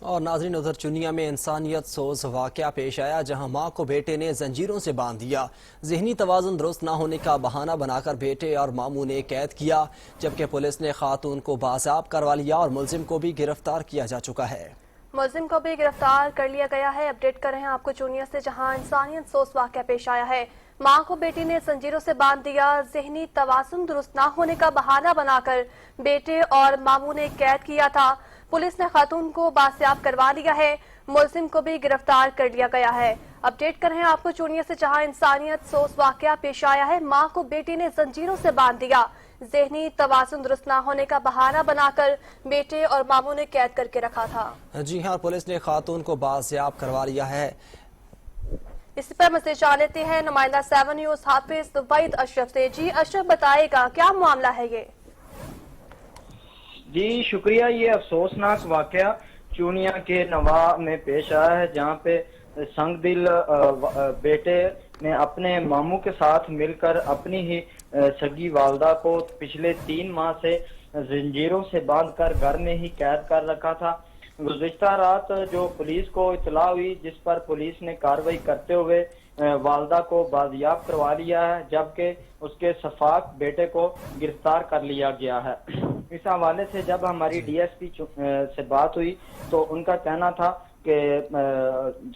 اور ناظرین، ادھر چنیا میں انسانیت سوز واقعہ پیش آیا جہاں ماں کو بیٹے نے زنجیروں سے باندھ دیا۔ ذہنی توازن درست نہ ہونے کا بہانہ بنا کر بیٹے اور ماموں نے قید کیا، جبکہ پولیس نے خاتون کو بازیاب کروا لیا اور ملزم کو بھی گرفتار کیا جا چکا ہے۔ ملزم کو بھی گرفتار کر لیا گیا ہے۔ اپڈیٹ کر رہے ہیں آپ کو چونیا سے، جہاں انسانیت سوز واقعہ پیش آیا ہے۔ ماں کو بیٹی نے زنجیروں سے باندھ دیا، ذہنی توازن درست نہ ہونے کا بہانہ بنا کر بیٹے اور ماموں نے قید کیا تھا۔ پولیس نے خاتون کو بازیاب کروا لیا ہے، ملزم کو بھی گرفتار کر لیا گیا ہے۔ اپڈیٹ کر رہے ہیں آپ کو چونیا سے، جہاں انسانیت سوز واقعہ پیش آیا ہے۔ ماں کو بیٹی نے زنجیروں سے باندھ دیا، ذہنی توازن درست نہ ہونے کا بہانہ بنا کر بیٹے اور ماموں نے قید کر کے رکھا تھا۔ جی ہاں، پولیس نے خاتون کو بازیاب کروا لیا ہے۔ اس پر مزید جان لیتے ہیں نمائندہ 7 نیوز حافظ وحید اشرف سے۔ جی اشرف، بتائے گا کیا معاملہ ہے یہ؟ جی شکریہ۔ یہ افسوسناک واقعہ چونیا کے نواح میں پیش آیا ہے، جہاں پہ سنگ دل بیٹے نے اپنے ماموں کے ساتھ مل کر اپنی ہی سگی والدہ کو پچھلے 3 ماہ سے زنجیروں سے باندھ کر گھر میں ہی قید کر رکھا تھا۔ گزشتہ رات جو پولیس کو اطلاع ہوئی، جس پر پولیس نے کارروائی کرتے ہوئے والدہ کو بازیاب کروا لیا ہے، جبکہ اس کے شفاق بیٹے کو گرفتار کر لیا گیا ہے۔ اس حوالے سے جب ہماری ڈی ایس پی سے بات ہوئی تو ان کا کہنا تھا کہ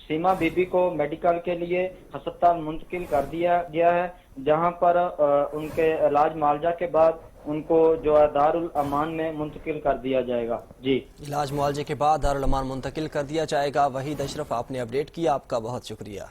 سیما بی بی کو میڈیکل کے لیے ہسپتال منتقل کر دیا گیا ہے، جہاں پر ان کے علاج معالجہ کے بعد ان کو جو ہے دارالامان میں منتقل کر دیا جائے گا۔ جی، علاج معالجے کے بعد دارالامان منتقل کر دیا جائے گا۔ وحید اشرف، آپ نے اپڈیٹ کیا، آپ کا بہت شکریہ۔